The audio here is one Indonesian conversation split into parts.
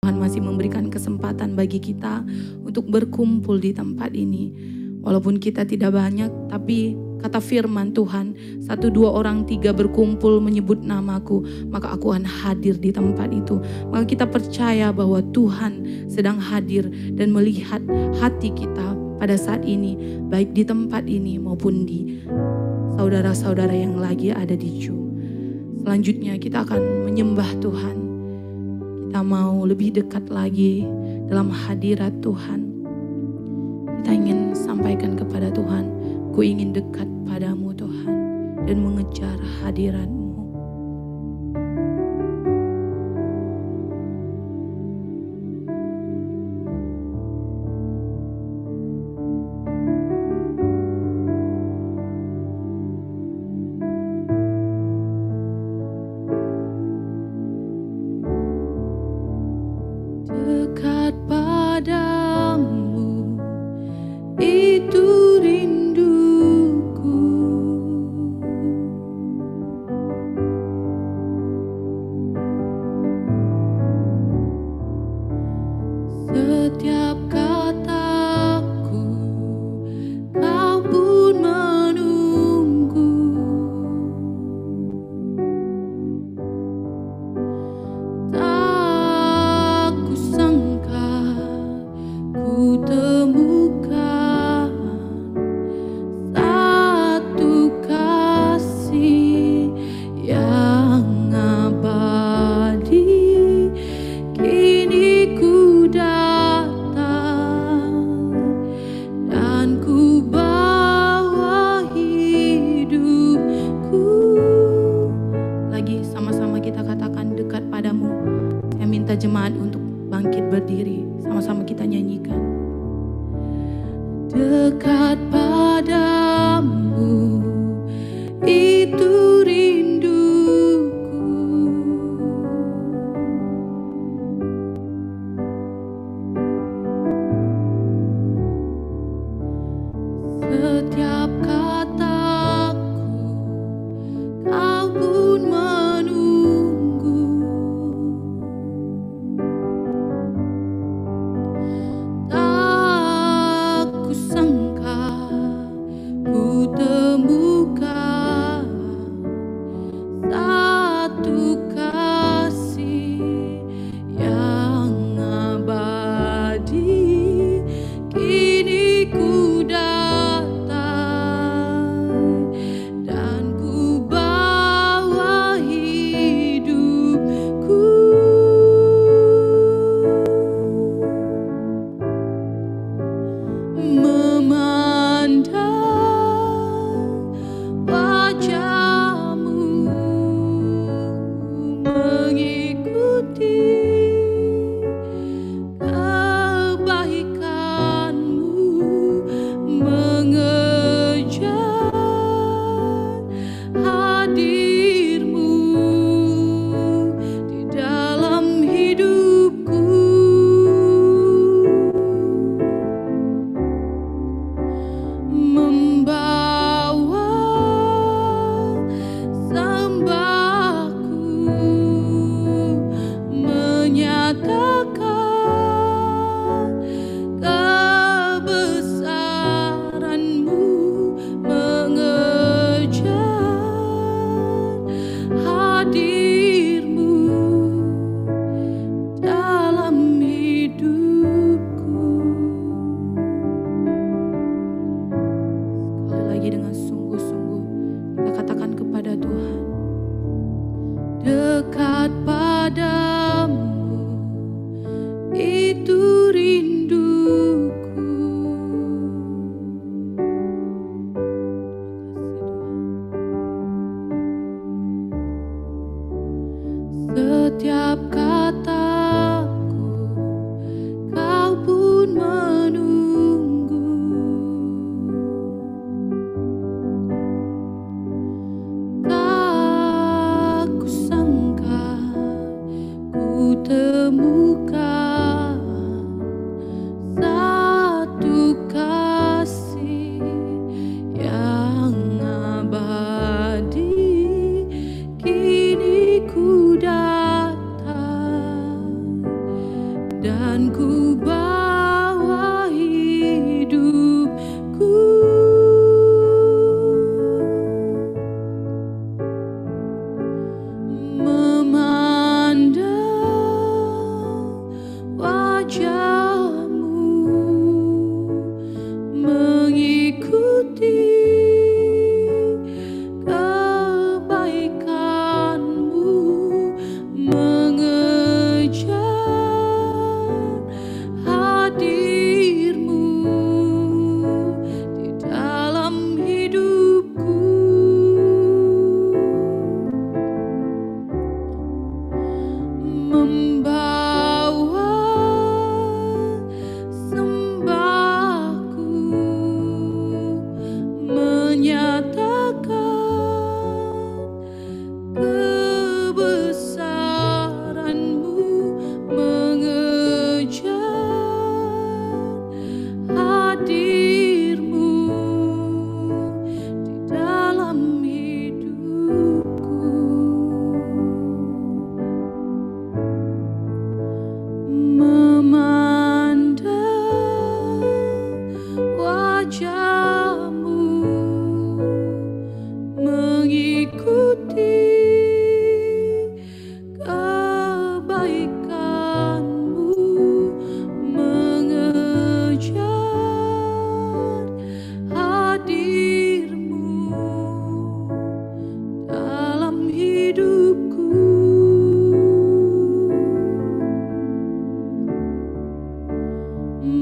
Tuhan masih memberikan kesempatan bagi kita untuk berkumpul di tempat ini. Walaupun kita tidak banyak, tapi kata firman Tuhan, 1, 2 orang 3 berkumpul menyebut namaku, maka aku akan hadir di tempat itu. Maka kita percaya bahwa Tuhan sedang hadir dan melihat hati kita pada saat ini, baik di tempat ini maupun di saudara-saudara yang lagi ada di Zoom. Selanjutnya kita akan menyembah Tuhan. Kita mau lebih dekat lagi dalam hadirat Tuhan. Kita ingin sampaikan kepada Tuhan, ku ingin dekat padamu Tuhan dan mengejar hadirat-Mu. Dekat padamu, itu rinduku. Setiap kataku, kau pun menunggu. Tak kusangka ku temukan satu kasih yang abadi. Kini ku datang dan ku bawa hidupku. Lagi sama-sama kita katakan, dekat padamu. Saya minta jemaat untuk bangkit berdiri, sama-sama kita nyanyikan. Dekat padamu, itu rinduku. Setiap kataku, kau pun menunggu. Tak kusangka ku temukan dan ku bawa hidupku memandang wajah-Mu, mengikuti kebaikan-Mu, mengejar hadir-Mu di dalam hidupku, membawa sembahku, menyatakan kebesaran-Mu, mengejar hadir-Mu di dalam hidupku, memandang wajah-Mu, mengikuti kebaikan-Mu, mengejar hadir-Mu dalam hidupku,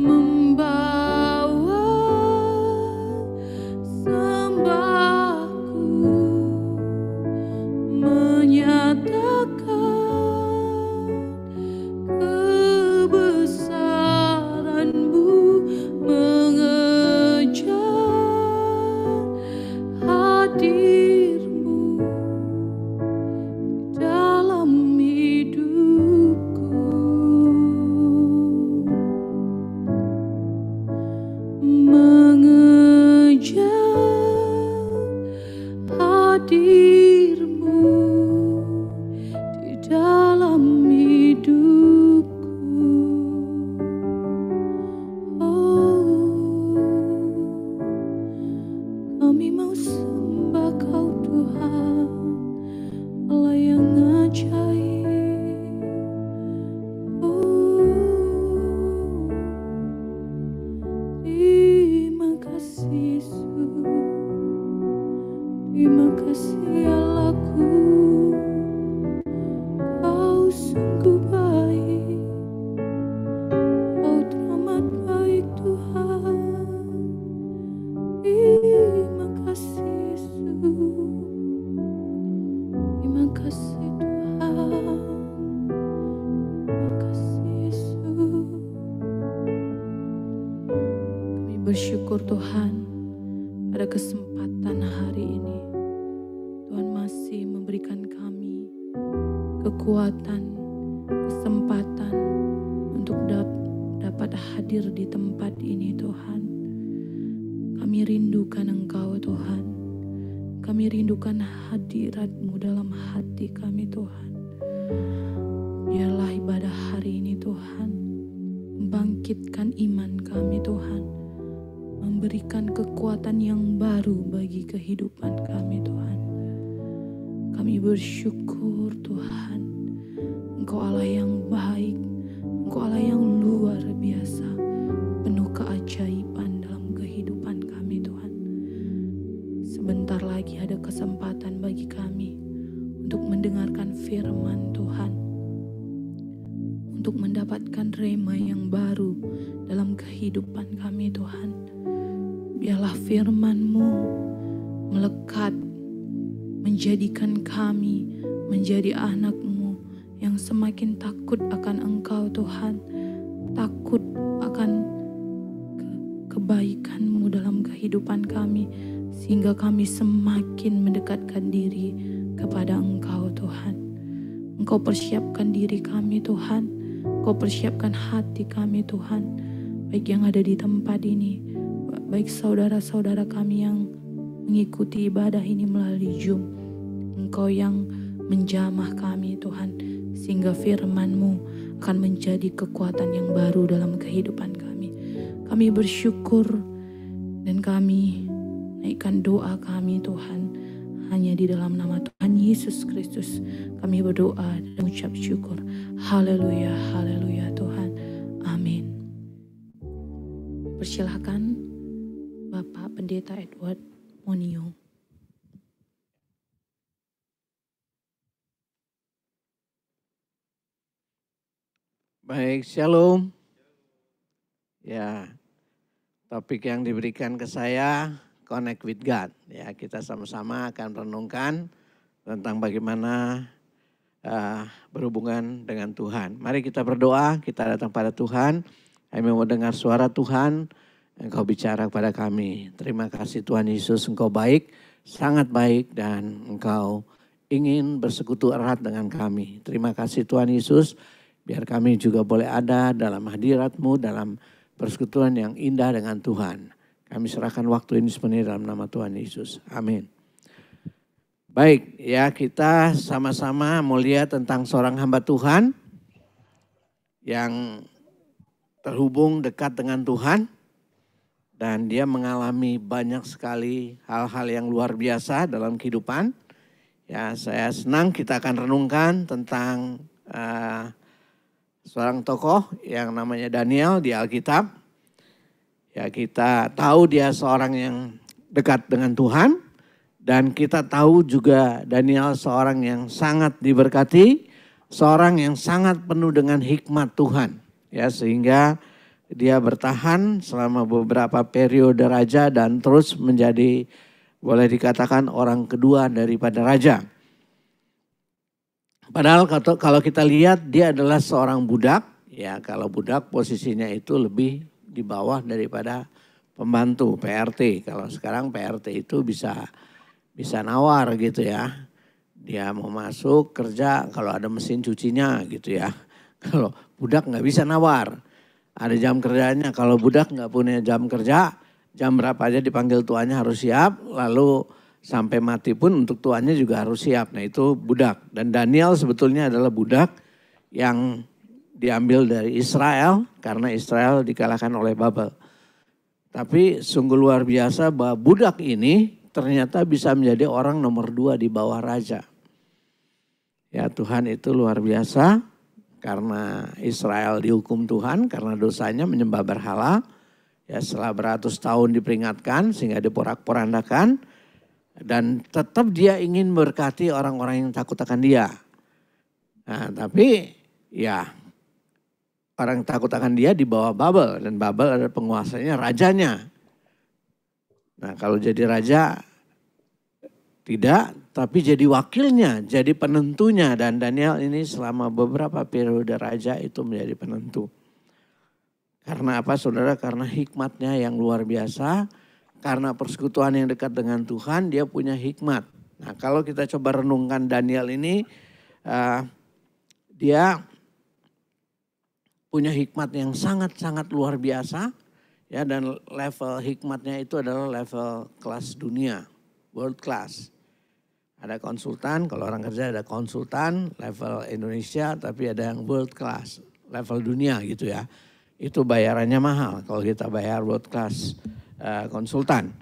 membawa sembahku, menyatakan kebesaran-Mu, mengejar hadir-Mu di dalam hidupku, mengejar hadir-Mu di dalam hidupku. Oh, kami mau sembah Kau Tuhan, Allah yang ajaib. Oh, terima kasih Yesus, terima kasih Allahku, Kau sungguh baik, Kau teramat baik Tuhan. Terima kasih Yesus, terima kasih Tuhan, terima kasih Yesus. Kami bersyukur Tuhan pada kesempatan hari ini. Tuhan masih memberikan kami kekuatan, kesempatan untuk dapat hadir di tempat ini Tuhan. Kami rindukan Engkau Tuhan. Kami rindukan hadirat-Mu dalam hati kami Tuhan. Biarlah ibadah hari ini Tuhan membangkitkan iman kami Tuhan, memberikan kekuatan yang baru bagi kehidupan kami Tuhan. Kami bersyukur Tuhan, Engkau Allah yang baik, Engkau Allah yang luar biasa, penuh keajaiban dalam kehidupan kami Tuhan. Sebentar lagi ada kesempatan bagi kami untuk mendengarkan firman Tuhan, untuk mendapatkan rema yang baru dalam kehidupan kami Tuhan. Biarlah firman-Mu melekat, menjadikan kami menjadi anak-Mu yang semakin takut akan Engkau Tuhan, takut akan kebaikan-Mu dalam kehidupan kami, sehingga kami semakin mendekatkan diri kepada Engkau Tuhan. Engkau persiapkan diri kami Tuhan, Engkau persiapkan hati kami Tuhan, baik yang ada di tempat ini, baik saudara-saudara kami yang mengikuti ibadah ini melalui Zoom. Engkau yang menjamah kami Tuhan, sehingga firman-Mu akan menjadi kekuatan yang baru dalam kehidupan kami. Kami bersyukur dan kami naikkan doa kami Tuhan. Hanya di dalam nama Tuhan Yesus Kristus kami berdoa dan mengucap syukur. Haleluya, haleluya Tuhan. Amin. Persilahkan Bapak Pendeta Edward Monio. Baik, shalom. Ya, topik yang diberikan ke saya, Connect with God. Ya, kita sama-sama akan renungkan tentang bagaimana berhubungan dengan Tuhan. Mari kita berdoa, kita datang pada Tuhan. Kami mau dengar suara Tuhan, Engkau bicara kepada kami. Terima kasih Tuhan Yesus, Engkau baik, sangat baik, dan Engkau ingin bersekutu erat dengan kami. Terima kasih Tuhan Yesus, biar kami juga boleh ada dalam hadirat-Mu, dalam persekutuan yang indah dengan Tuhan. Kami serahkan waktu ini sepenuhnya dalam nama Tuhan Yesus. Amin. Baik, ya kita sama-sama mau lihat tentang seorang hamba Tuhan yang terhubung dekat dengan Tuhan. Dan dia mengalami banyak sekali hal-hal yang luar biasa dalam kehidupan. Ya, saya senang kita akan renungkan tentang seorang tokoh yang namanya Daniel di Alkitab. Ya, kita tahu dia seorang yang dekat dengan Tuhan. Dan kita tahu juga Daniel seorang yang sangat diberkati. Seorang yang sangat penuh dengan hikmat Tuhan. Ya, sehingga dia bertahan selama beberapa periode raja dan terus menjadi, boleh dikatakan, orang kedua daripada raja. Padahal kalau kita lihat dia adalah seorang budak, ya kalau budak posisinya itu lebih di bawah daripada pembantu PRT. Kalau sekarang PRT itu bisa nawar gitu ya. Dia mau masuk kerja kalau ada mesin cucinya gitu ya. Kalau budak nggak bisa nawar. Ada jam kerjanya, kalau budak nggak punya jam kerja, jam berapa aja dipanggil tuannya harus siap, lalu sampai mati pun untuk tuannya juga harus siap. Nah itu budak. Dan Daniel sebetulnya adalah budak yang diambil dari Israel karena Israel dikalahkan oleh Babel. Tapi sungguh luar biasa bahwa budak ini ternyata bisa menjadi orang nomor 2 di bawah raja. Ya Tuhan itu luar biasa karena Israel dihukum Tuhan karena dosanya menyembah berhala. Ya setelah beratus tahun diperingatkan sehingga diporak-porandakan. Dan tetap dia ingin berkati orang-orang yang takut akan dia. Nah, tapi ya orang yang takut akan dia di bawah Babel. Dan Babel adalah penguasanya, rajanya. Nah kalau jadi raja tidak, tapi jadi wakilnya, jadi penentunya. Dan Daniel ini selama beberapa periode raja itu menjadi penentu. Karena apa saudara? Karena hikmatnya yang luar biasa. Karena persekutuan yang dekat dengan Tuhan, dia punya hikmat. Nah kalau kita coba renungkan Daniel ini, dia punya hikmat yang sangat-sangat luar biasa. Ya, dan level hikmatnya itu adalah level kelas dunia, world class. Ada konsultan, kalau orang kerja ada konsultan, level Indonesia, tapi ada yang world class, level dunia gitu ya. Itu bayarannya mahal kalau kita bayar world class konsultan.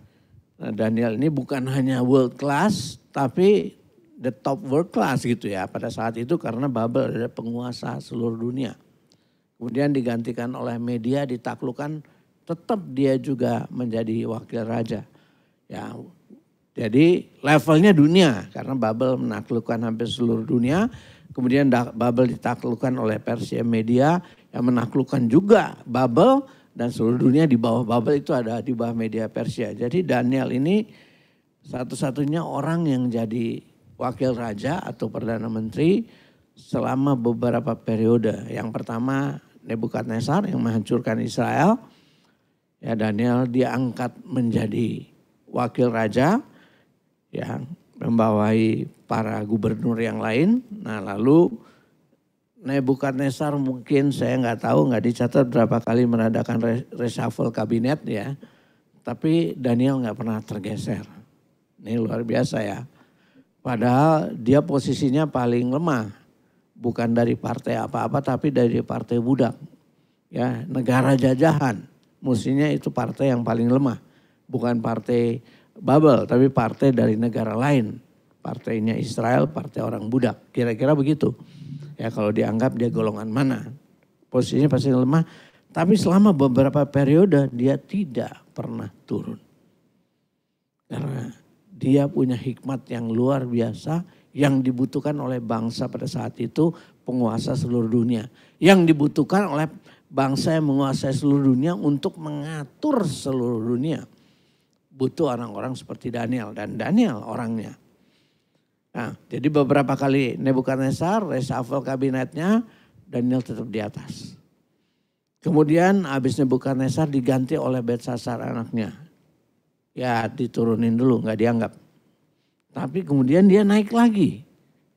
Nah, Daniel ini bukan hanya world class tapi the top world class gitu ya pada saat itu karena Babel adalah penguasa seluruh dunia. Kemudian digantikan oleh media, ditaklukkan, tetap dia juga menjadi wakil raja. Ya, jadi levelnya dunia karena Babel menaklukkan hampir seluruh dunia. Kemudian Babel ditaklukkan oleh Persia Media yang menaklukkan juga Babel. Dan seluruh dunia di bawah Babel itu ada di bawah media Persia. Jadi Daniel ini satu-satunya orang yang jadi wakil raja atau perdana menteri selama beberapa periode. Yang pertama Nebukadnezar yang menghancurkan Israel. Ya Daniel diangkat menjadi wakil raja yang membawahi para gubernur yang lain. Nah lalu Nebukadnezar mungkin saya nggak tahu, nggak dicatat berapa kali mengadakan reshuffle kabinet ya. Tapi Daniel nggak pernah tergeser. Ini luar biasa ya. Padahal dia posisinya paling lemah. bukan dari partai apa-apa tapi dari partai budak. Ya, negara jajahan. Mestinya itu partai yang paling lemah. Bukan partai Babel tapi partai dari negara lain. Partainya Israel, partai orang budak. Kira-kira begitu. Ya kalau dianggap dia golongan mana. Posisinya pasti lemah. Tapi selama beberapa periode dia tidak pernah turun. Karena dia punya hikmat yang luar biasa yang dibutuhkan oleh bangsa pada saat itu, penguasa seluruh dunia. Yang dibutuhkan oleh bangsa yang menguasai seluruh dunia untuk mengatur seluruh dunia. Butuh orang-orang seperti Daniel, dan Daniel orangnya. Nah, jadi beberapa kali Nebukadnezar reshuffle kabinetnya, Daniel tetap di atas. Kemudian habis Nebukadnezar diganti oleh Belshazzar anaknya. Ya diturunin dulu, nggak dianggap. Tapi kemudian dia naik lagi.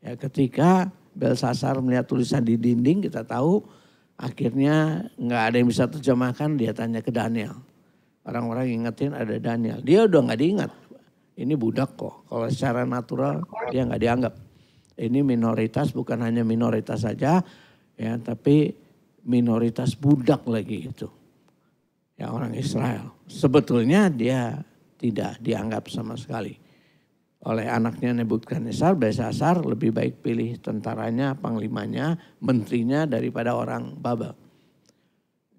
Ya, ketika Belshazzar melihat tulisan di dinding, kita tahu akhirnya nggak ada yang bisa terjemahkan, dia tanya ke Daniel. Orang-orang ingetin ada Daniel. Dia udah nggak diingat. Ini budak kok. Kalau secara natural dia nggak dianggap. Ini minoritas, bukan hanya minoritas saja, ya, tapi minoritas budak lagi itu. Ya orang Israel. Sebetulnya dia tidak dianggap sama sekali. Oleh anaknya Nebukadnezar, Belshazzar lebih baik pilih tentaranya, panglimanya, menterinya daripada orang Babel.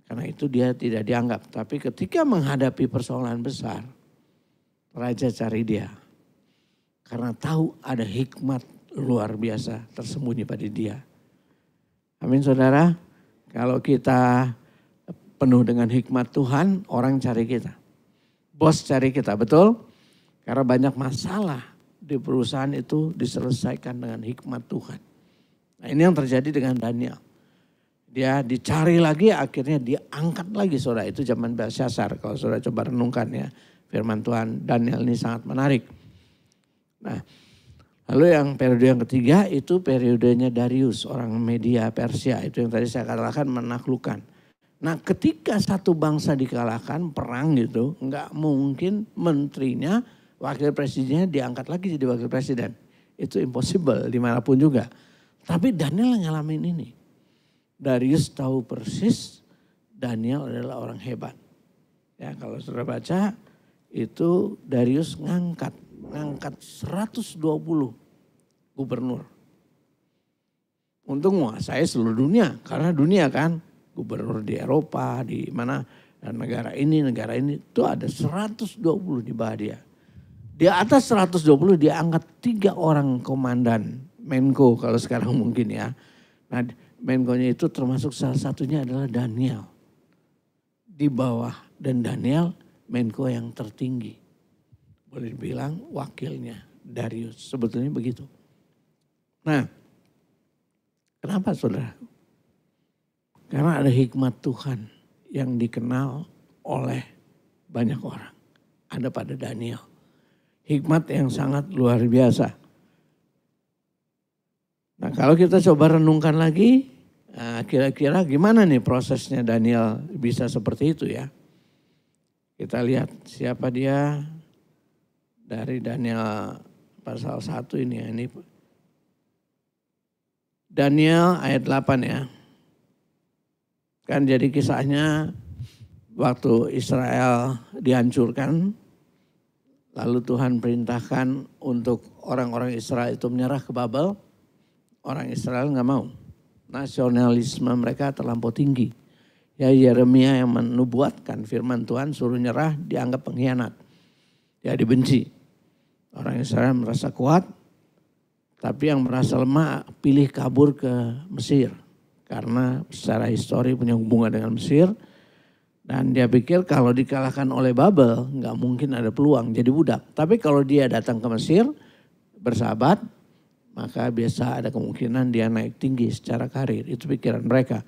Karena itu dia tidak dianggap. Tapi ketika menghadapi persoalan besar, raja cari dia. Karena tahu ada hikmat luar biasa tersembunyi pada dia. Amin saudara. Kalau kita penuh dengan hikmat Tuhan, orang cari kita. Bos cari kita, betul? Karena banyak masalah di perusahaan itu diselesaikan dengan hikmat Tuhan. Nah ini yang terjadi dengan Daniel. Dia dicari lagi, akhirnya diangkat lagi saudara. Itu zaman Belshazzar, kalau saudara coba renungkan ya. Firman Tuhan Daniel ini sangat menarik. Nah lalu yang periode yang ketiga itu periodenya Darius, orang Media Persia. Itu yang tadi saya katakan menaklukkan. Nah ketika satu bangsa dikalahkan, perang gitu, nggak mungkin menterinya, wakil presidennya diangkat lagi jadi wakil presiden. Itu impossible dimanapun juga. Tapi Daniel ngalamin ini. Darius tahu persis Daniel adalah orang hebat. Ya kalau saudara baca itu Darius ngangkat 120 gubernur. Untuk menguasai seluruh dunia. Karena dunia kan gubernur di Eropa, di mana negara ini itu ada 120 di bawah dia. Di atas 120 dia angkat 3 orang komandan Menko kalau sekarang mungkin ya. Nah Menko-nya itu termasuk salah satunya adalah Daniel. Di bawah dan Daniel Menko yang tertinggi. Boleh dibilang wakilnya Darius. Sebetulnya begitu. Nah kenapa saudara? Karena ada hikmat Tuhan yang dikenal oleh banyak orang. Ada pada Daniel. Hikmat yang sangat luar biasa. Nah kalau kita coba renungkan lagi, kira-kira gimana nih prosesnya Daniel bisa seperti itu ya. Kita lihat siapa dia dari Daniel pasal 1 ini ya. Ini Daniel ayat 8 ya. Kan jadi kisahnya waktu Israel dihancurkan. Lalu Tuhan perintahkan untuk orang-orang Israel itu menyerah ke Babel. Orang Israel nggak mau. Nasionalisme mereka terlampau tinggi. Ya Yeremia yang menubuatkan firman Tuhan suruh nyerah dianggap pengkhianat. Ya dibenci. Orang Israel merasa kuat. Tapi yang merasa lemah pilih kabur ke Mesir. Karena secara histori punya hubungan dengan Mesir. Dan dia pikir kalau dikalahkan oleh Babel nggak mungkin ada peluang jadi budak. Tapi kalau dia datang ke Mesir bersahabat maka biasa ada kemungkinan dia naik tinggi secara karir. Itu pikiran mereka.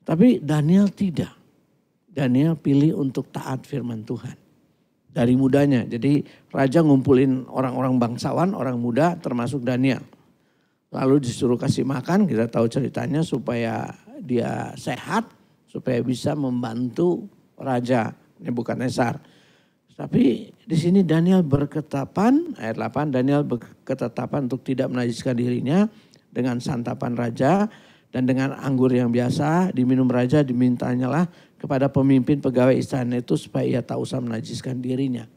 Tapi Daniel tidak. Daniel pilih untuk taat firman Tuhan. Dari mudanya. Jadi raja ngumpulin orang-orang bangsawan, orang muda termasuk Daniel. Lalu disuruh kasih makan, kita tahu ceritanya supaya dia sehat. Supaya bisa membantu Raja Nebukadnezar. Tapi di sini Daniel berketetapan, ayat 8, Daniel berketetapan untuk tidak menajiskan dirinya dengan santapan raja dan dengan anggur yang biasa diminum raja, dimintanyalah kepada pemimpin pegawai istana itu supaya ia tak usah menajiskan dirinya.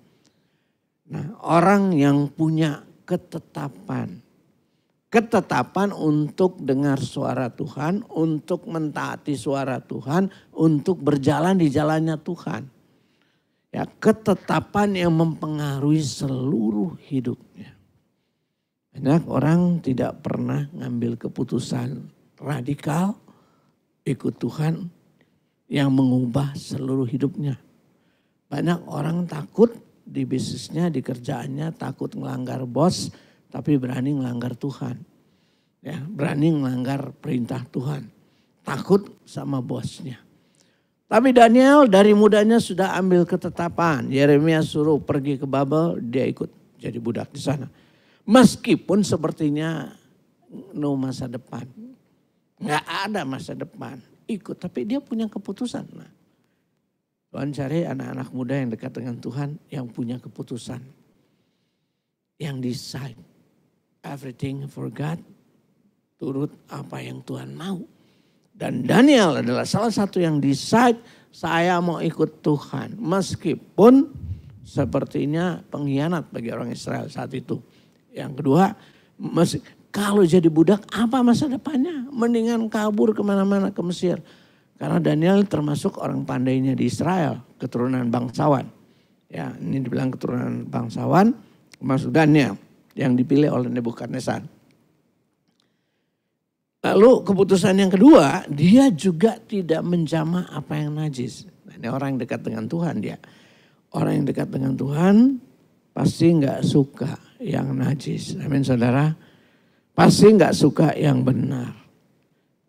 Nah, orang yang punya ketetapan untuk dengar suara Tuhan, untuk mentaati suara Tuhan, untuk berjalan di jalannya Tuhan. Ya, ketetapan yang mempengaruhi seluruh hidupnya. Banyak orang tidak pernah ngambil keputusan radikal ikut Tuhan yang mengubah seluruh hidupnya. Banyak orang takut di bisnisnya, di kerjaannya, takut melanggar bos, tapi berani melanggar Tuhan. Ya, berani melanggar perintah Tuhan. Takut sama bosnya. Tapi Daniel dari mudanya sudah ambil ketetapan. Yeremia suruh pergi ke Babel, dia ikut jadi budak di sana. Meskipun sepertinya no masa depan. Nggak ada masa depan. Ikut, tapi dia punya keputusan. Nah, Tuhan cari anak-anak muda yang dekat dengan Tuhan, yang punya keputusan. Yang decide everything for God, turut apa yang Tuhan mau. Dan Daniel adalah salah satu yang decide, saya mau ikut Tuhan. Meskipun sepertinya pengkhianat bagi orang Israel saat itu. Yang kedua, kalau jadi budak apa masa depannya? Mendingan kabur kemana-mana ke Mesir. Karena Daniel termasuk orang pandainya di Israel, keturunan bangsawan. Ya, ini dibilang keturunan bangsawan, masuk Daniel yang dipilih oleh Nebukadnezar. Lalu keputusan yang kedua, dia juga tidak menjamah apa yang najis. Nah, ini orang yang dekat dengan Tuhan dia. Orang yang dekat dengan Tuhan pasti nggak suka yang najis. Amin saudara. Pasti nggak suka yang benar.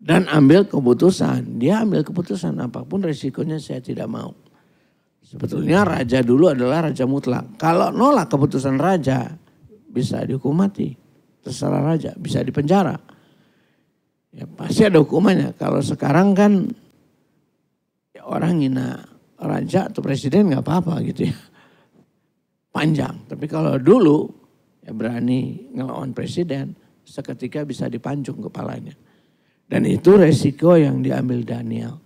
Dan ambil keputusan. Dia ambil keputusan apapun resikonya saya tidak mau. Sebetulnya raja dulu adalah raja mutlak. Kalau nolak keputusan raja bisa dihukum mati. Terserah raja, bisa dipenjara. Ya pasti ada hukumannya. Kalau sekarang kan ya orang hina raja atau presiden nggak apa-apa gitu ya. Panjang. Tapi kalau dulu ya berani ngelawan presiden, seketika bisa dipancung kepalanya. Dan itu resiko yang diambil Daniel.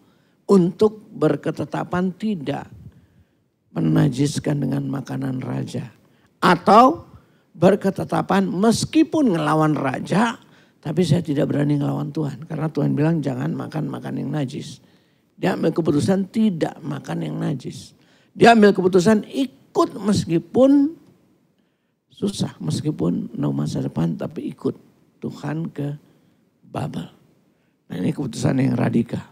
Untuk berketetapan tidak menajiskan dengan makanan raja. Atau berketetapan meskipun ngelawan raja, tapi saya tidak berani ngelawan Tuhan. Karena Tuhan bilang jangan makan yang najis. Dia ambil keputusan tidak makan yang najis. Dia ambil keputusan ikut meskipun susah. Meskipun no masa depan tapi ikut Tuhan ke Babel. Nah ini keputusan yang radikal.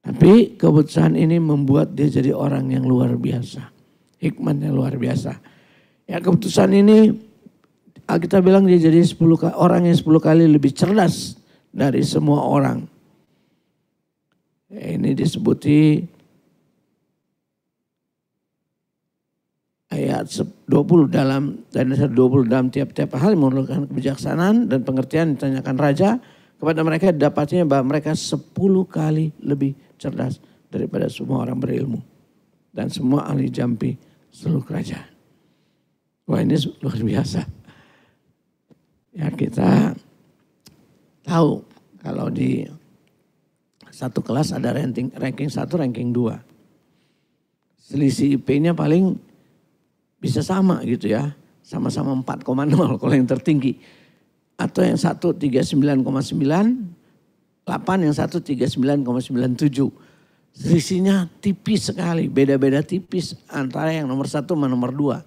Tapi keputusan ini membuat dia jadi orang yang luar biasa. Hikmatnya luar biasa. Ya keputusan ini kita bilang dia jadi orang yang 10 kali lebih cerdas dari semua orang. Ya, ini disebuti ayat 20 dalam tiap-tiap hal memerlukan kebijaksanaan dan pengertian ditanyakan raja kepada mereka dapatnya bahwa mereka 10 kali lebih cerdas daripada semua orang berilmu dan semua ahli jampi seluruh kerajaan. Wah ini luar biasa. Ya kita tahu kalau di satu kelas ada ranking 1, ranking 2. Selisih IP-nya paling bisa sama gitu ya. Sama-sama 4,0 kalau yang tertinggi. Atau yang satu 39,9, 8 yang satu 39,97. Selisihnya tipis sekali, beda-beda tipis antara yang nomor 1 sama nomor 2.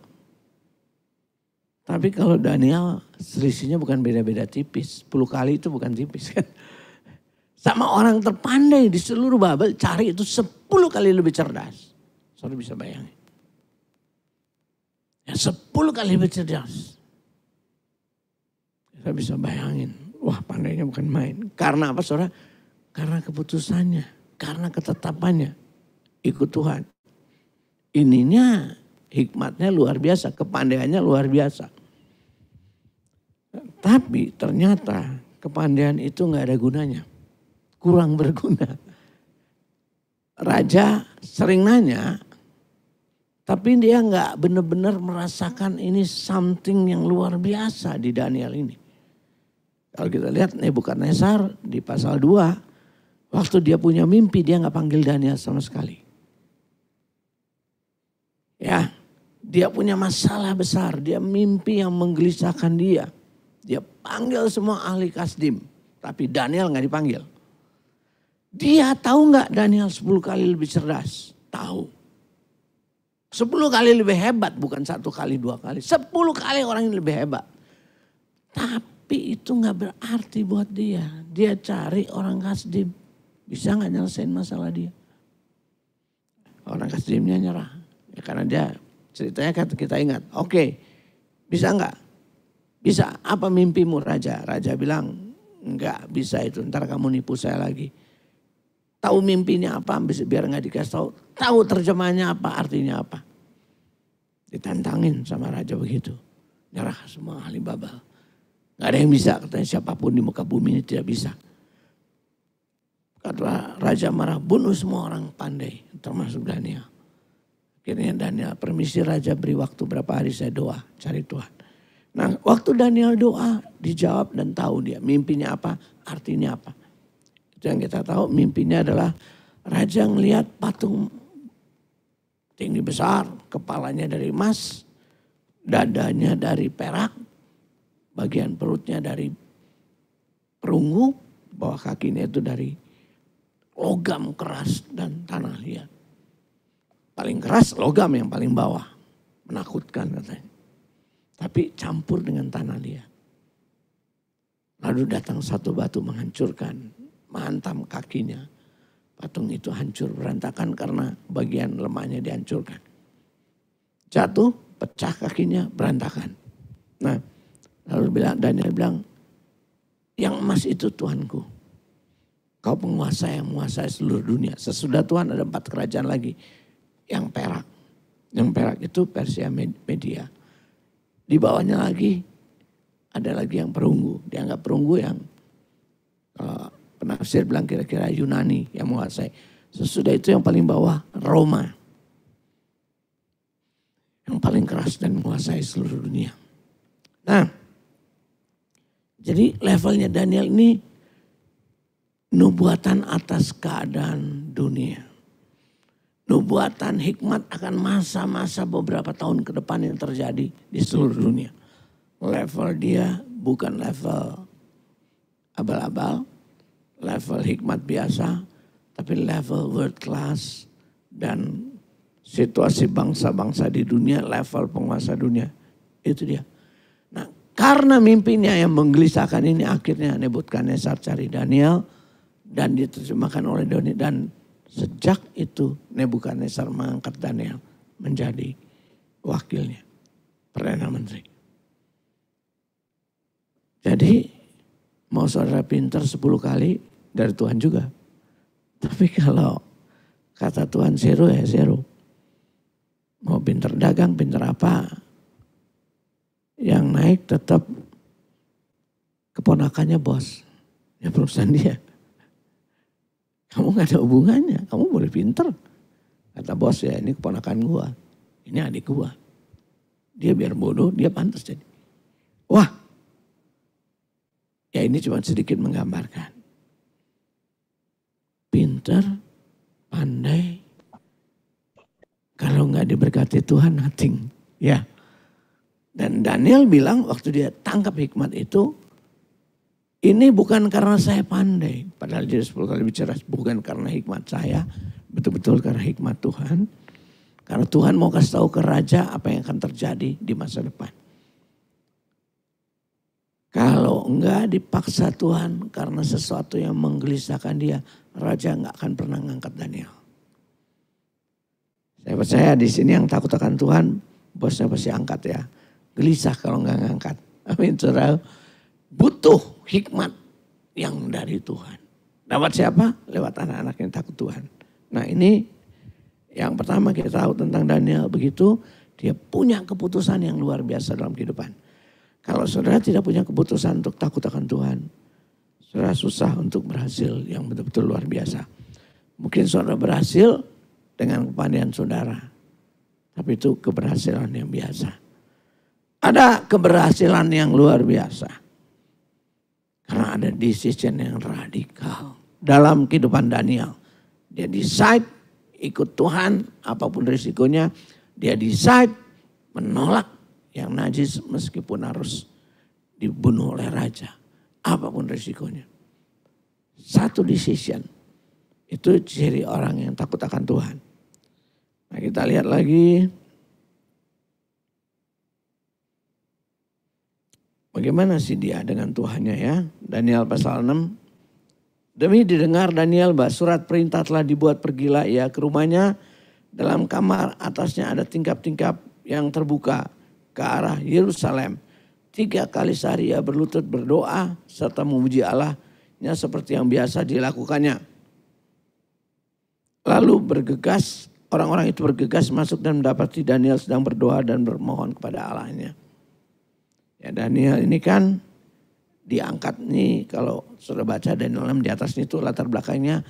Tapi kalau Daniel selisihnya bukan beda-beda tipis. 10 kali itu bukan tipis kan. Sama orang terpandai di seluruh Babel cari itu 10 kali lebih cerdas. Saudara bisa bayangin. Ya 10 kali lebih cerdas. Kita bisa bayangin. Wah pandainya bukan main. Karena apa saudara? Karena keputusannya. Karena ketetapannya. Ikut Tuhan. Ininya hikmatnya luar biasa. Kepandaiannya luar biasa. Tapi ternyata kepandaian itu gak ada gunanya. Kurang berguna. Raja sering nanya, tapi dia gak benar-benar merasakan ini something yang luar biasa di Daniel ini. Kalau kita lihat Nebukadnezar di pasal 2, waktu dia punya mimpi dia nggak panggil Daniel sama sekali. Ya, dia punya masalah besar, dia mimpi yang menggelisahkan dia. Dia panggil semua ahli kasdim, tapi Daniel nggak dipanggil. Dia tahu nggak Daniel 10 kali lebih cerdas? Tahu. 10 kali lebih hebat, bukan 1 kali, 2 kali. 10 kali orang yang lebih hebat. Tapi itu nggak berarti buat dia. Dia cari orang kasdim. Bisa nggak nyelesain masalah dia? Orang kasdimnya nyerah. Ya, karena dia ceritanya kita ingat. Oke, bisa nggak? Bisa. Apa mimpimu Raja? Raja bilang nggak bisa itu. Ntar kamu nipu saya lagi. Tahu mimpinya apa? Biar nggak dikasih tahu. Tahu terjemahnya apa? Artinya apa? Ditantangin sama raja begitu. Nyerah semua ahli Babel. Gak ada yang bisa, katanya siapapun di muka bumi ini tidak bisa. Kata raja marah, bunuh semua orang pandai, termasuk Daniel. Akhirnya Daniel, permisi raja, beri waktu berapa hari saya doa, cari Tuhan. Nah, waktu Daniel doa, dijawab dan tahu dia mimpinya apa, artinya apa. Itu yang kita tahu, mimpinya adalah raja ngelihat patung tinggi besar, kepalanya dari emas, dadanya dari perak, bagian perutnya dari perunggu, bawah kakinya itu dari logam keras dan tanah liat. Paling keras logam yang paling bawah, menakutkan katanya. Tapi campur dengan tanah liat. Lalu datang satu batu menghancurkan, menghantam kakinya. Patung itu hancur berantakan karena bagian lemahnya dihancurkan. Jatuh, pecah kakinya, berantakan. Nah, lalu Daniel bilang, yang emas itu Tuhanku. Kau penguasa yang menguasai seluruh dunia. Sesudah Tuhan ada 4 kerajaan lagi. Yang perak. Yang perak itu Persia Media. Di bawahnya lagi ada lagi yang perunggu. Dianggap perunggu yang penafsir bilang kira-kira Yunani yang menguasai. Sesudah itu yang paling bawah Roma. Yang paling keras dan menguasai seluruh dunia. Nah, jadi levelnya Daniel ini nubuatan atas keadaan dunia. Nubuatan hikmat akan masa-masa beberapa tahun ke depan yang terjadi di seluruh dunia. Level dia bukan level abal-abal, level hikmat biasa, tapi level world class dan situasi bangsa-bangsa di dunia, level penguasa dunia. Itu dia. Nah, karena mimpinya yang menggelisahkan ini akhirnya Nebukadnezar cari Daniel dan diterjemahkan oleh Daniel. Dan sejak itu Nebukadnezar mengangkat Daniel menjadi wakilnya, Perdana Menteri. Jadi mau saudara pintar 10 kali dari Tuhan juga. Tapi kalau kata Tuhan zero ya zero. Mau pintar dagang, pintar apa. Yang naik tetap keponakannya bos. Ya perusahaan dia. Kamu gak ada hubungannya, kamu boleh pintar. Kata bos ya ini keponakan gua, ini adik gua. Dia biar bodoh, dia pantas jadi. Wah, ya ini cuma sedikit menggambarkan. Pintar, pandai, kalau gak diberkati Tuhan nothing. Ya. Dan Daniel bilang waktu dia tangkap hikmat itu, ini bukan karena saya pandai, padahal dia 10 kali lebih cerdas, bukan karena hikmat saya, betul-betul karena hikmat Tuhan. Karena Tuhan mau kasih tahu ke raja apa yang akan terjadi di masa depan. Kalau enggak dipaksa Tuhan karena sesuatu yang menggelisahkan dia, raja enggak akan pernah ngangkat Daniel. Saya percaya di sini yang takut akan Tuhan, bosnya pasti angkat ya. Gelisah kalau enggak ngangkat. Amin, saudara. Butuh hikmat yang dari Tuhan. Dapat siapa? Lewat anak-anak yang takut Tuhan. Nah ini yang pertama kita tahu tentang Daniel begitu. Dia punya keputusan yang luar biasa dalam kehidupan. Kalau saudara tidak punya keputusan untuk takut akan Tuhan, saudara susah untuk berhasil yang betul-betul luar biasa. Mungkin saudara berhasil dengan kepandaian saudara. Tapi itu keberhasilan yang biasa. Ada keberhasilan yang luar biasa. Karena ada decision yang radikal dalam kehidupan Daniel. Dia decide ikut Tuhan apapun risikonya. Dia decide menolak yang najis meskipun harus dibunuh oleh raja. Apapun risikonya. Satu decision. Itu ciri orang yang takut akan Tuhan. Nah, kita lihat lagi. Bagaimana sih dia dengan Tuhannya ya. Daniel pasal 6. Demi didengar Daniel bahwa surat perintah telah dibuat, pergilah ia ke rumahnya. Dalam kamar atasnya ada tingkap-tingkap yang terbuka ke arah Yerusalem. 3 kali sehari ia berlutut berdoa serta memuji Allahnya seperti yang biasa dilakukannya. Lalu orang-orang itu bergegas masuk dan mendapati Daniel sedang berdoa dan bermohon kepada Allahnya. Ya, Daniel ini kan diangkat nih, kalau sudah baca Daniel 6 di atas itu latar belakangnya.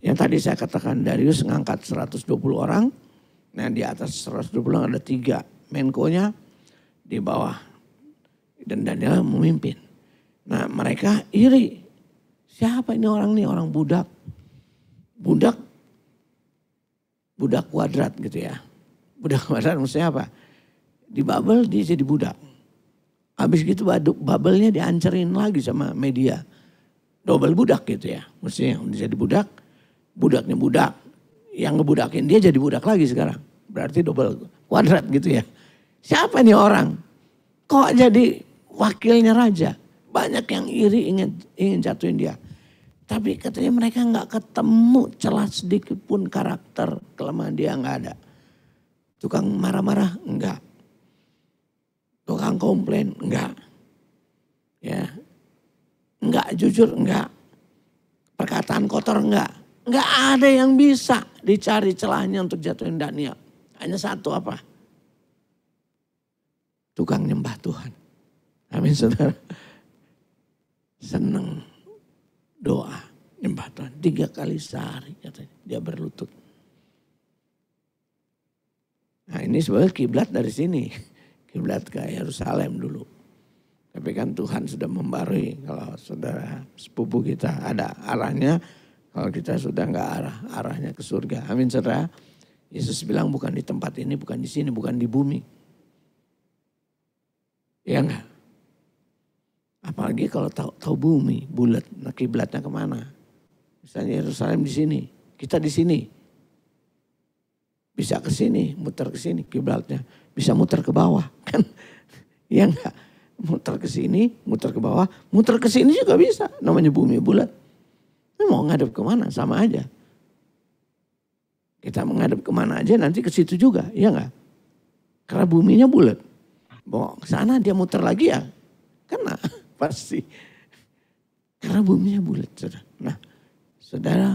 Yang tadi saya katakan Darius ngangkat 120 orang. Nah di atas 120 orang ada 3 menkonya di bawah. Dan Daniel memimpin. Nah mereka iri. Siapa ini orang nih? Orang budak. Budak kuadrat gitu ya. Budak kuadrat maksudnya apa? Di Babel dia jadi budak. Habis gitu Babelnya diancerin lagi sama media. Double budak gitu ya. Maksudnya udah jadi budak, budaknya budak. Yang ngebudakin dia jadi budak lagi sekarang. Berarti double kuadrat gitu ya. Siapa nih orang? Kok jadi wakilnya raja? Banyak yang iri ingin jatuhin dia. Tapi katanya mereka nggak ketemu celah sedikit pun karakter kelemahan dia nggak ada. Tukang marah-marah enggak. Tukang komplain enggak. Ya. Enggak jujur enggak. Perkataan kotor enggak. Enggak ada yang bisa dicari celahnya untuk jatuhin Daniel. Hanya satu apa? Tukang nyembah Tuhan. Amin saudara. Seneng doa nyembah Tuhan. 3 kali sehari katanya dia berlutut. Nah ini sebenarnya kiblat dari sini. Kiblat ke Yerusalem dulu. Tapi kan Tuhan sudah membarui kalau saudara sepupu kita ada arahnya. Kalau kita sudah enggak arahnya ke surga. Amin saudara. Yesus bilang bukan di tempat ini, bukan di sini, bukan di bumi. Ya enggak? Apalagi kalau tahu bumi, bulat, nah kiblatnya kemana? Misalnya Yerusalem di sini, kita di sini. Bisa ke sini, muter ke sini kiblatnya. Bisa muter ke bawah kan. Ya enggak? Muter ke sini, muter ke bawah, muter ke sini juga bisa. Namanya bumi bulat. Ini mau ngadep kemana sama aja. Kita menghadap kemana aja nanti ke situ juga, ya enggak? Karena buminya bulat. Bawa ke sana dia muter lagi ya, kena pasti. Karena buminya bulat, saudara. Nah, saudara,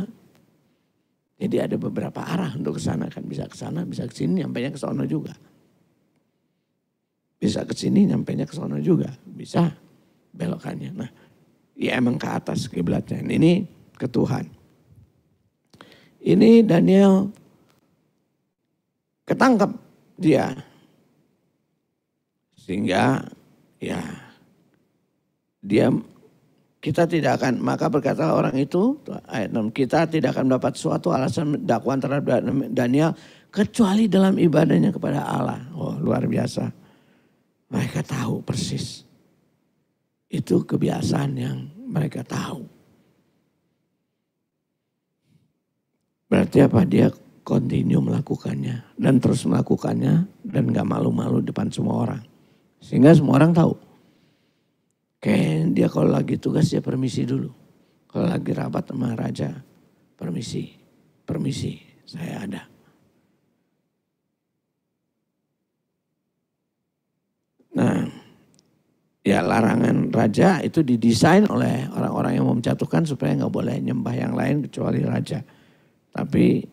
jadi ada beberapa arah untuk ke sana kan, bisa ke sana, bisa ke sini, nyampainya ke sana juga. Bisa ke sini, nyampainya ke sana juga, bisa belokannya. Nah, ya emang ke atas kiblatnya. Ini ke Tuhan. Ini Daniel ketangkep dia. Sehingga ya kita tidak akan, maka berkata orang itu, ayat 6, kita tidak akan mendapat suatu alasan dakwaan terhadap Daniel kecuali dalam ibadahnya kepada Allah. Oh luar biasa. Mereka tahu persis. Itu kebiasaan yang mereka tahu. Berarti apa? Dia continue melakukannya. Dan terus melakukannya. Dan gak malu-malu depan semua orang. Sehingga semua orang tahu. Kayak dia kalau lagi tugas dia permisi dulu. Kalau lagi rapat sama raja. Permisi. Permisi. Saya ada. Nah, ya larangan raja itu didesain oleh orang-orang yang mau menjatuhkan supaya nggak boleh nyembah yang lain kecuali raja. Tapi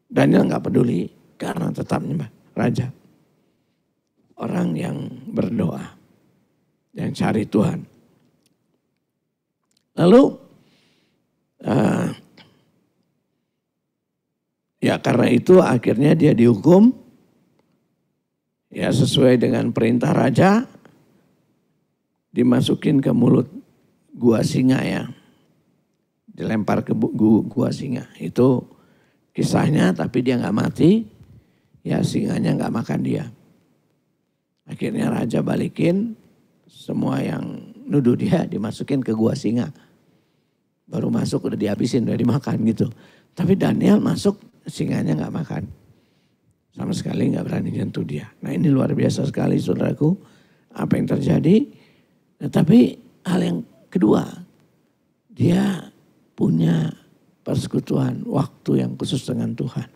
Daniel nggak peduli karena tetap nyembah raja. Orang yang berdoa, yang cari Tuhan. Lalu, ya karena itu akhirnya dia dihukum. Ya sesuai dengan perintah raja, dimasukin ke mulut gua singa ya. Dilempar ke gua singa. Itu kisahnya, tapi dia nggak mati. Ya singanya nggak makan dia. Akhirnya raja balikin semua yang nuduh dia dimasukin ke gua singa. Baru masuk udah dihabisin, udah dimakan gitu. Tapi Daniel masuk, singanya nggak makan. Sama sekali nggak berani nyentuh dia. Nah ini luar biasa sekali saudaraku. Apa yang terjadi. Nah, tapi hal yang kedua. Dia punya persekutuan waktu yang khusus dengan Tuhan.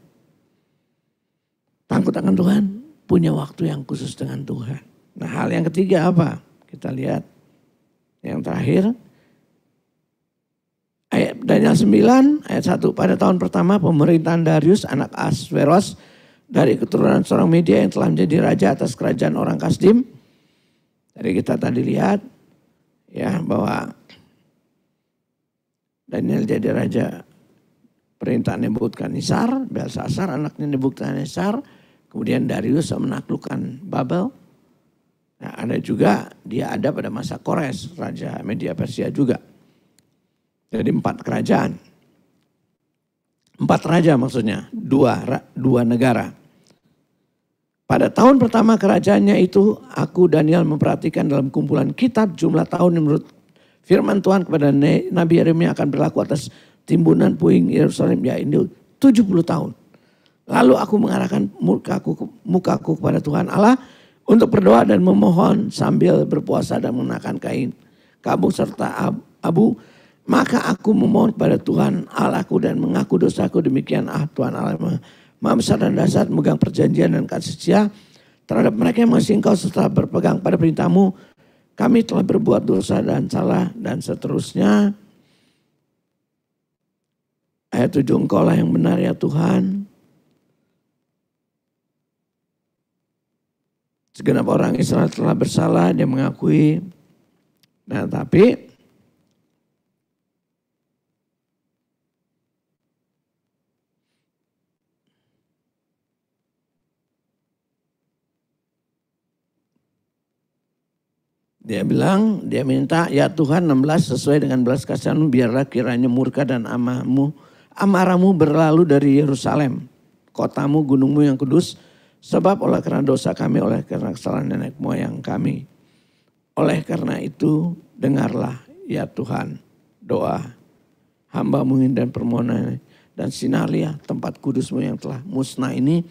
Takut akan Tuhan, punya waktu yang khusus dengan Tuhan. Nah hal yang ketiga apa? Kita lihat yang terakhir. Ayat Daniel 9 ayat 1. Pada tahun pertama pemerintahan Darius anak Ahasveros dari keturunan seorang Media yang telah menjadi raja atas kerajaan orang Kasdim. Jadi kita tadi lihat ya bahwa Daniel jadi raja perintah Nebukadnezar, Belsasar anaknya Nebukadnezar, kemudian Darius menaklukkan Babel. Nah, ada juga dia ada pada masa Kores, raja Media Persia juga. Jadi 4 kerajaan. 4 raja maksudnya, 2 negara. Pada tahun pertama kerajaannya itu, aku Daniel memperhatikan dalam kumpulan kitab jumlah tahun yang menurut firman Tuhan kepada Nabi Yeremia akan berlaku atas timbunan puing Yerusalem, ya ini 70 tahun. Lalu aku mengarahkan mukaku kepada Tuhan Allah untuk berdoa dan memohon sambil berpuasa dan mengenakan kain kabung serta abu. Maka aku memohon kepada Tuhan Allahku dan mengaku dosaku, demikian Tuhan Allah Maha Besar dan dahsyat, memegang perjanjian dan kasih setia terhadap mereka yang masih engkau setelah berpegang pada perintahmu. Kami telah berbuat dosa dan salah dan seterusnya. Ayat 7, engkaulah yang benar ya Tuhan. Segenap orang Israel telah bersalah, dia mengakui. Nah tapi dia bilang, dia minta, ya Tuhan 16 sesuai dengan belas kasihan-Mu, biarlah kiranya murka dan amarahmu berlalu dari Yerusalem, kotamu, gunungmu yang kudus, sebab oleh karena dosa kami, oleh karena kesalahan nenek moyang kami. Oleh karena itu, dengarlah ya Tuhan doa hamba-Mu dan permohonan, dan sinarlah tempat kudus-Mu yang telah musnah ini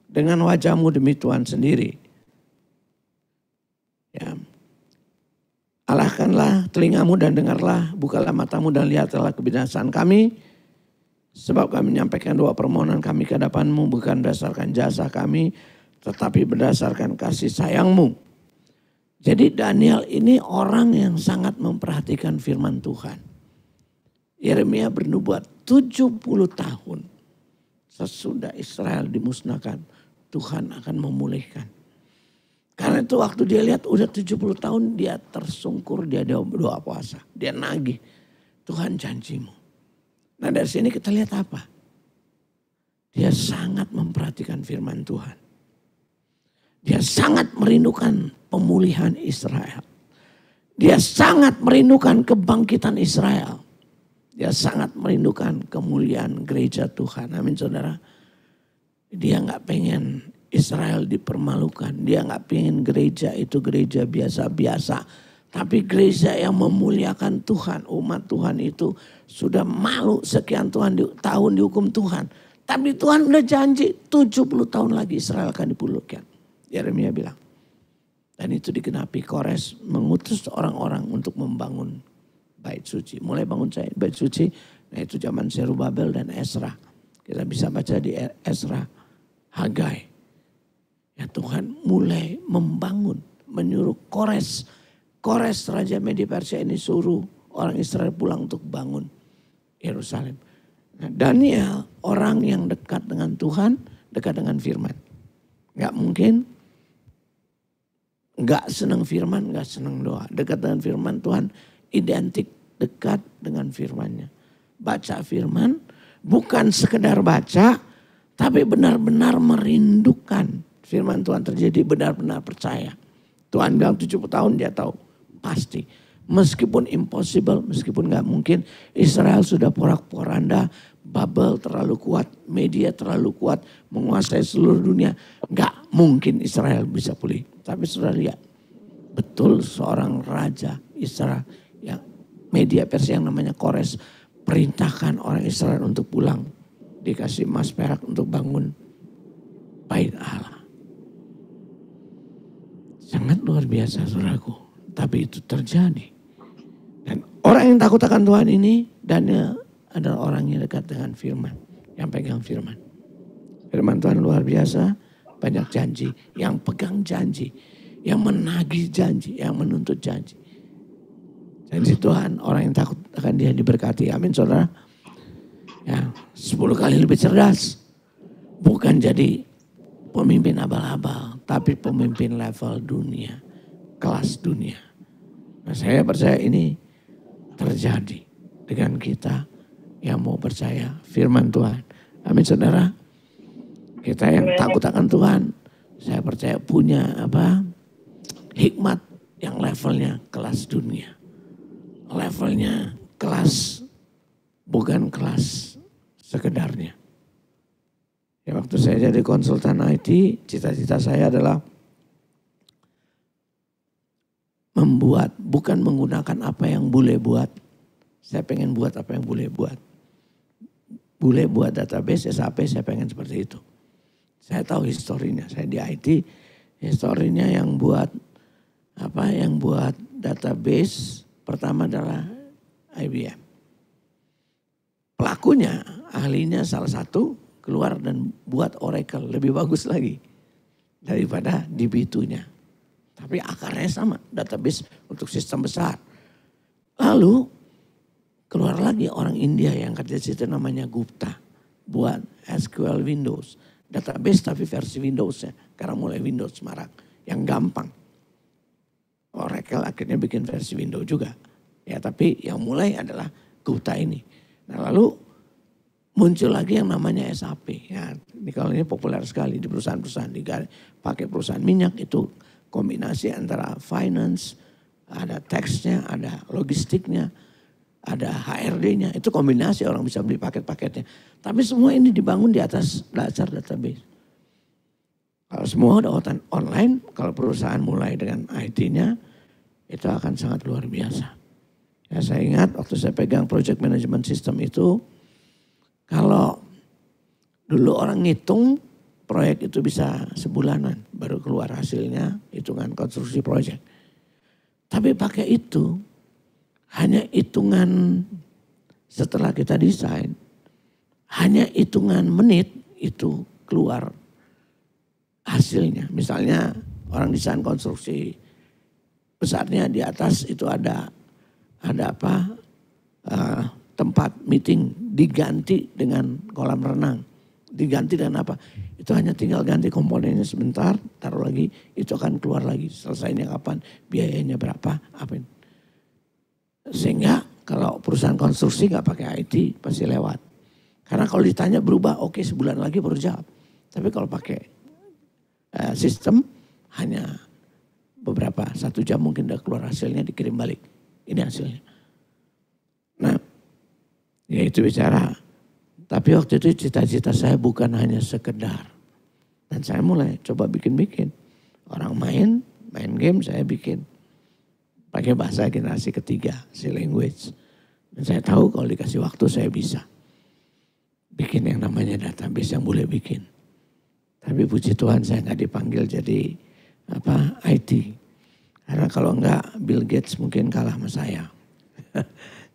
dengan wajah-Mu demi Tuhan sendiri. Ya. Alahkanlah telingamu dan dengarlah, bukalah matamu dan lihatlah kebinasaan kami. Sebab kami menyampaikan doa permohonan kami ke hadapan-Mu bukan berdasarkan jasa kami, tetapi berdasarkan kasih sayang-Mu. Jadi Daniel ini orang yang sangat memperhatikan firman Tuhan. Yeremia bernubuat 70 tahun sesudah Israel dimusnahkan, Tuhan akan memulihkan. Karena itu waktu dia lihat udah 70 tahun dia tersungkur, dia doa puasa. Dia nagih, Tuhan janji-Mu. Nah dari sini kita lihat apa? Dia sangat memperhatikan firman Tuhan. Dia sangat merindukan pemulihan Israel. Dia sangat merindukan kebangkitan Israel. Dia sangat merindukan kemuliaan gereja Tuhan. Amin saudara. Dia gak pengen Israel dipermalukan. Dia gak pengen gereja itu gereja biasa-biasa. Tapi gereja yang memuliakan Tuhan. Umat Tuhan itu sudah malu sekian tahun dihukum Tuhan. Tapi Tuhan udah janji 70 tahun lagi Israel akan dipulihkan. Yeremia bilang. Dan itu digenapi. Kores mengutus orang-orang untuk membangun bait suci. Mulai bangun bait suci. Nah itu zaman Zerubabel dan Ezra. Kita bisa baca di Ezra, Hagai. Ya Tuhan mulai membangun, menyuruh Kores Raja Media Persia ini suruh orang Israel pulang untuk bangun Yerusalem. Nah, Daniel orang yang dekat dengan Tuhan, dekat dengan firman. Gak mungkin gak senang firman, gak senang doa. Dekat dengan firman Tuhan identik dekat dengan firmannya. Baca firman bukan sekedar baca, tapi benar-benar merindukan firman Tuhan terjadi, benar-benar percaya. Tuhan bilang 70 tahun dia tahu. Pasti. Meskipun impossible, meskipun nggak mungkin, Israel sudah porak-poranda, bubble terlalu kuat, media terlalu kuat, menguasai seluruh dunia. Nggak mungkin Israel bisa pulih. Tapi saudara lihat, betul seorang raja Israel, yang media Persia yang namanya Kores, perintahkan orang Israel untuk pulang. Dikasih emas perak untuk bangun bait Allah. Sangat luar biasa saudaraku. Tapi itu terjadi. Dan orang yang takut akan Tuhan ini, Daniel adalah orang yang dekat dengan firman. Yang pegang firman. Firman Tuhan luar biasa. Banyak janji. Yang pegang janji. Yang menagih janji. Yang menuntut janji. Janji Tuhan, orang yang takut akan Dia diberkati. Amin saudara. Ya, 10 kali lebih cerdas. Bukan jadi pemimpin abal-abal, tapi pemimpin level dunia, kelas dunia. Nah, saya percaya ini terjadi dengan kita yang mau percaya firman Tuhan. Amin saudara. Kita yang takut akan Tuhan, saya percaya punya hikmat yang levelnya kelas dunia. Levelnya kelas, bukan kelas sekedarnya. Ya, waktu saya jadi konsultan IT, cita-cita saya adalah membuat, bukan menggunakan apa yang bule buat. Saya pengen buat apa yang bule buat. Bule buat database, SAP, saya pengen seperti itu. Saya tahu historinya, saya di IT, historinya yang buat database pertama adalah IBM. Pelakunya, ahlinya salah satu, keluar dan buat Oracle lebih bagus lagi daripada DB2-nya. Tapi akarnya sama, database untuk sistem besar. Lalu keluar lagi orang India yang kerja di situ namanya Gupta, buat SQL Windows, database tapi versi Windows-nya. Karena mulai Windows Marak yang gampang. Oracle akhirnya bikin versi Windows juga. Ya, tapi yang mulai adalah Gupta ini. Nah, lalu muncul lagi yang namanya SAP. Ya, ini kalau ini populer sekali di perusahaan-perusahaan. Pakai perusahaan minyak itu kombinasi antara finance, ada tax-nya, ada logistiknya, ada HRD-nya. Itu kombinasi orang bisa beli paket-paketnya. Tapi semua ini dibangun di atas dasar database. Kalau semua udah online, kalau perusahaan mulai dengan IT-nya, itu akan sangat luar biasa. Ya, saya ingat waktu saya pegang project management system itu, kalau dulu orang ngitung proyek itu bisa sebulanan baru keluar hasilnya, hitungan konstruksi proyek. Tapi pakai itu hanya hitungan setelah kita desain, hanya hitungan menit itu keluar hasilnya. Misalnya orang desain konstruksi besarnya di atas itu ada tempat meeting diganti dengan kolam renang. Diganti dengan apa? Itu hanya tinggal ganti komponennya sebentar, taruh lagi, itu akan keluar lagi. Selesainya kapan, biayanya berapa, apa ini. Sehingga kalau perusahaan konstruksi gak pakai IT pasti lewat. Karena kalau ditanya berubah, oke, sebulan lagi baru jawab. Tapi kalau pakai sistem hanya beberapa, 1 jam mungkin udah keluar hasilnya, dikirim balik. Ini hasilnya. Nah, ya itu bicara. Tapi waktu itu cita-cita saya bukan hanya sekedar. Dan saya mulai coba bikin-bikin. Orang main game saya bikin. Pakai bahasa generasi ketiga, C language. Dan saya tahu kalau dikasih waktu saya bisa. Bikin yang namanya database yang boleh bikin. Tapi puji Tuhan saya gak dipanggil jadi IT. Karena kalau enggak Bill Gates mungkin kalah sama saya.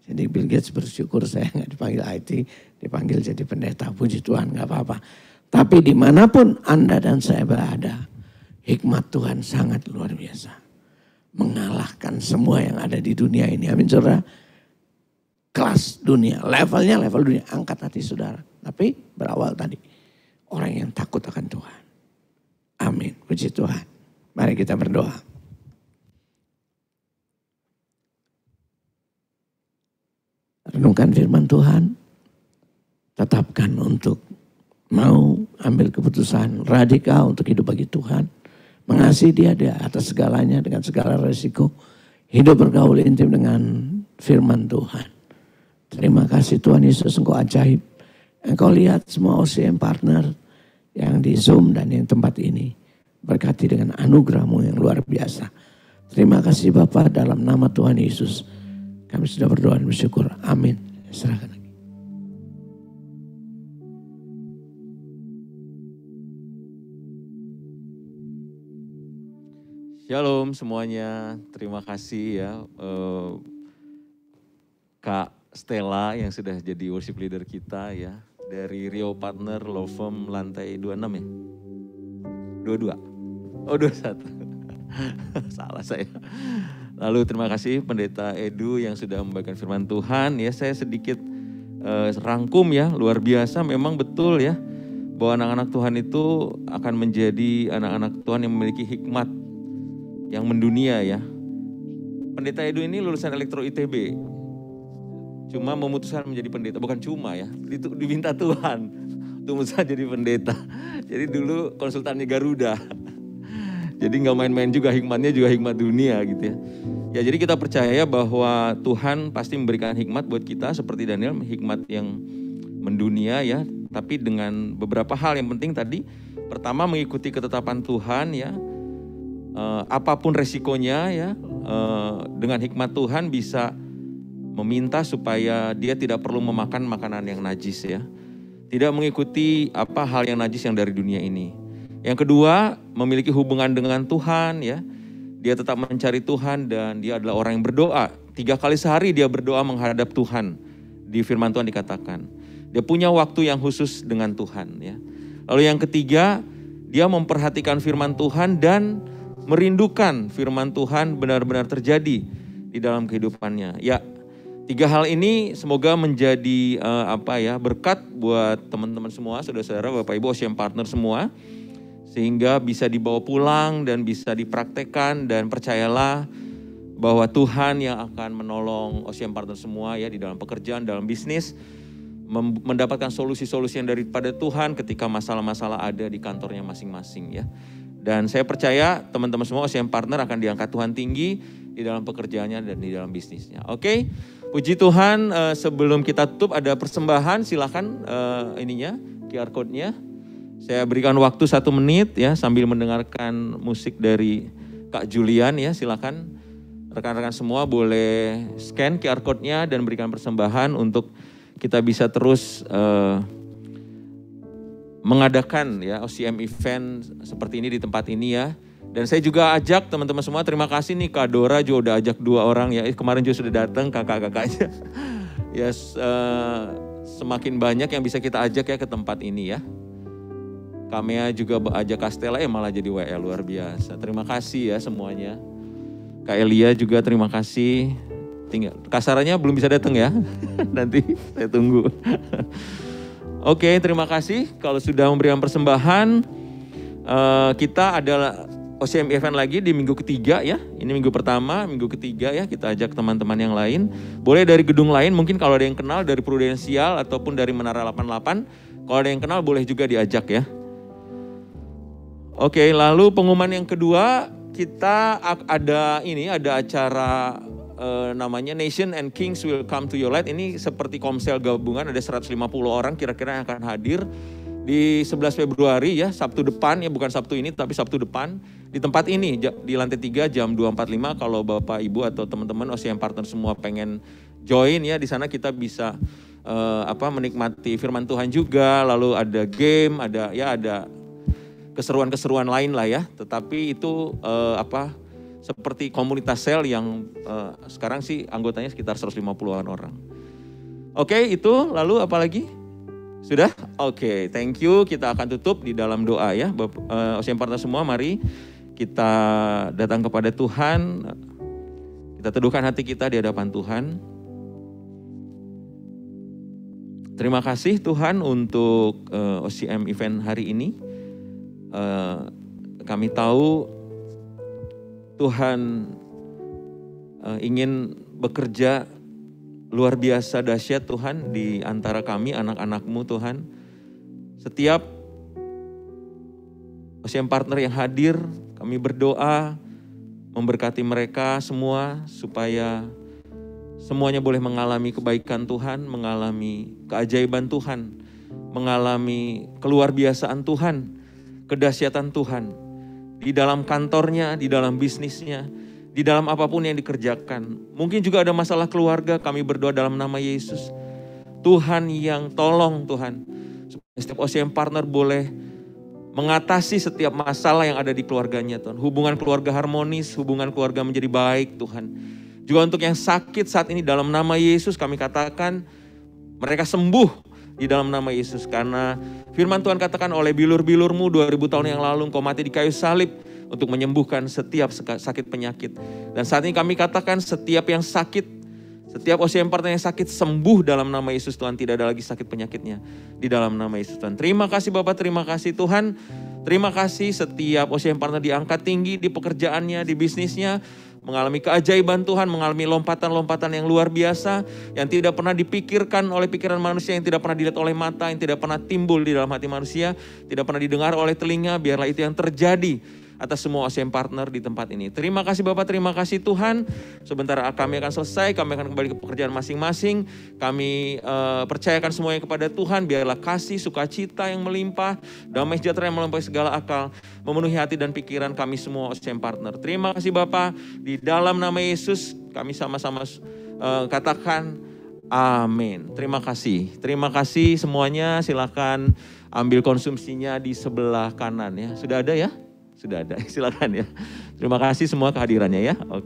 Jadi Bill Gates bersyukur saya gak dipanggil IT, dipanggil jadi pendeta. Puji Tuhan gak apa-apa. Tapi dimanapun Anda dan saya berada, hikmat Tuhan sangat luar biasa. Mengalahkan semua yang ada di dunia ini. Amin saudara. Kelas dunia, levelnya level dunia. Angkat hati saudara. Tapi berawal tadi. Orang yang takut akan Tuhan. Amin. Puji Tuhan. Mari kita berdoa. Renungkan firman Tuhan. Tetapkan untuk mau ambil keputusan radikal untuk hidup bagi Tuhan. Mengasihi dia atas segalanya dengan segala resiko. hidup bergaul intim dengan firman Tuhan. Terima kasih Tuhan Yesus, Engkau ajaib. Engkau lihat semua OCM partner yang di Zoom dan yang tempat ini. Berkati dengan anugerah-Mu yang luar biasa. Terima kasih Bapa, dalam nama Tuhan Yesus. Kami sudah berdoa dan bersyukur. Amin. Serahkan lagi. Shalom semuanya, terima kasih ya Kak Stella yang sudah jadi worship leader kita ya. Dari Rio Partner Law Firm lantai 26 ya? 22? Oh 21, salah saya. Lalu terima kasih Pendeta Edu yang sudah membagikan firman Tuhan ya. Saya sedikit rangkum ya, luar biasa memang betul ya. Bahwa anak-anak Tuhan itu akan menjadi anak-anak Tuhan yang memiliki hikmat yang mendunia ya. Pendeta Edu ini lulusan Elektro ITB. Cuma memutuskan menjadi pendeta, bukan cuma ya. Itu diminta Tuhan untuk memutuskan jadi pendeta. Jadi dulu konsultannya Garuda. Jadi gak main-main juga, hikmatnya juga hikmat dunia gitu ya. Ya jadi kita percaya bahwa Tuhan pasti memberikan hikmat buat kita seperti Daniel, hikmat yang mendunia ya. Tapi dengan beberapa hal yang penting tadi. Pertama mengikuti ketetapan Tuhan ya. Apapun resikonya ya, dengan hikmat Tuhan bisa meminta supaya dia tidak perlu memakan makanan yang najis ya. Tidak mengikuti hal yang najis yang dari dunia ini. Yang kedua, memiliki hubungan dengan Tuhan ya. Dia tetap mencari Tuhan dan dia adalah orang yang berdoa. 3 kali sehari dia berdoa menghadap Tuhan. Di firman Tuhan dikatakan. Dia punya waktu yang khusus dengan Tuhan ya. Lalu yang ketiga, dia memperhatikan firman Tuhan dan merindukan firman Tuhan benar-benar terjadi di dalam kehidupannya. Ya, 3 hal ini semoga menjadi berkat buat teman-teman semua, saudara-saudara, Bapak Ibu OCM Partner semua. Sehingga bisa dibawa pulang dan bisa dipraktekkan dan percayalah bahwa Tuhan yang akan menolong OCM Partner semua ya di dalam pekerjaan, dalam bisnis. Mendapatkan solusi-solusi yang daripada Tuhan ketika masalah-masalah ada di kantornya masing-masing ya. Dan saya percaya teman-teman semua OCM Partner akan diangkat Tuhan tinggi di dalam pekerjaannya dan di dalam bisnisnya. Oke, puji Tuhan. Sebelum kita tutup ada persembahan, silakan QR code-nya. Saya berikan waktu 1 menit ya sambil mendengarkan musik dari Kak Julian ya. Silakan rekan-rekan semua boleh scan QR code-nya dan berikan persembahan untuk kita bisa terus mengadakan ya OCM event seperti ini di tempat ini ya. Dan saya juga ajak teman-teman semua, terima kasih nih Kak Dora juga udah ajak 2 orang ya. Kemarin juga sudah datang kakak-kakaknya. Ya semakin banyak yang bisa kita ajak ya ke tempat ini ya. Kamea juga ajak Kak Stella malah jadi WL luar biasa. Terima kasih ya semuanya. Kak Elia juga terima kasih. Tinggal kasarannya belum bisa datang ya. Nanti saya tunggu. Oke, terima kasih kalau sudah memberikan persembahan. Kita adalah OCM event lagi di minggu ketiga ya. Ini minggu pertama, minggu ketiga ya. Kita ajak teman-teman yang lain. Boleh dari gedung lain, mungkin kalau ada yang kenal dari Prudensial ataupun dari Menara 88. Kalau ada yang kenal boleh juga diajak ya. Oke, lalu pengumuman yang kedua, kita ada acara namanya Nation and Kings Will Come to Your Light. Ini seperti komsel gabungan, ada 150 orang kira-kira yang akan hadir di 11 Februari ya, Sabtu depan ya, bukan Sabtu ini tapi Sabtu depan di tempat ini di lantai 3 jam 2.45. Kalau Bapak Ibu atau teman-teman OCM Partner semua pengen join ya, di sana kita bisa menikmati firman Tuhan juga, lalu ada game, ada keseruan-keseruan lain lah ya. Tetapi itu seperti komunitas sel yang sekarang sih anggotanya sekitar 150-an orang. Oke, itu lalu apa lagi? Sudah? Oke, thank you. Kita akan tutup di dalam doa ya. OCM Partner semua, mari kita datang kepada Tuhan. Kita teduhkan hati kita di hadapan Tuhan. Terima kasih Tuhan untuk OCM event hari ini. Kami tahu Tuhan ingin bekerja luar biasa dahsyat Tuhan di antara kami anak-anak-Mu Tuhan. Setiap OCM Partner yang hadir, kami berdoa memberkati mereka semua supaya semuanya boleh mengalami kebaikan Tuhan, mengalami keajaiban Tuhan, mengalami keluar biasaan Tuhan, kedahsyatan Tuhan. Di dalam kantornya, di dalam bisnisnya, di dalam apapun yang dikerjakan. Mungkin juga ada masalah keluarga, kami berdoa dalam nama Yesus. Tuhan yang tolong Tuhan, supaya setiap OCM partner boleh mengatasi setiap masalah yang ada di keluarganya Tuhan. Hubungan keluarga harmonis, hubungan keluarga menjadi baik Tuhan. Juga untuk yang sakit saat ini dalam nama Yesus kami katakan mereka sembuh di dalam nama Yesus. Karena firman Tuhan katakan oleh bilur-bilurmu 2000 tahun yang lalu engkau mati di kayu salib untuk menyembuhkan setiap sakit penyakit. Dan saat ini kami katakan setiap yang sakit, setiap OCM partner yang sakit sembuh dalam nama Yesus Tuhan. Tidak ada lagi sakit penyakitnya di dalam nama Yesus Tuhan. Terima kasih Bapak, terima kasih Tuhan. Terima kasih setiap OCM partner diangkat tinggi di pekerjaannya, di bisnisnya. Mengalami keajaiban Tuhan, mengalami lompatan-lompatan yang luar biasa. Yang tidak pernah dipikirkan oleh pikiran manusia, yang tidak pernah dilihat oleh mata, yang tidak pernah timbul di dalam hati manusia. Tidak pernah didengar oleh telinga, biarlah itu yang terjadi atas semua OCM partner di tempat ini. Terima kasih Bapak, terima kasih Tuhan. Sebentar kami akan selesai, kami akan kembali ke pekerjaan masing-masing. Kami percayakan semuanya kepada Tuhan, biarlah kasih, sukacita yang melimpah, damai sejahtera yang melampaui segala akal, memenuhi hati dan pikiran kami semua OCM partner. Terima kasih Bapak, di dalam nama Yesus kami sama-sama katakan amin. Terima kasih semuanya, silakan ambil konsumsinya di sebelah kanan ya. Sudah ada ya? Sudah ada, silakan ya. Terima kasih semua kehadirannya ya.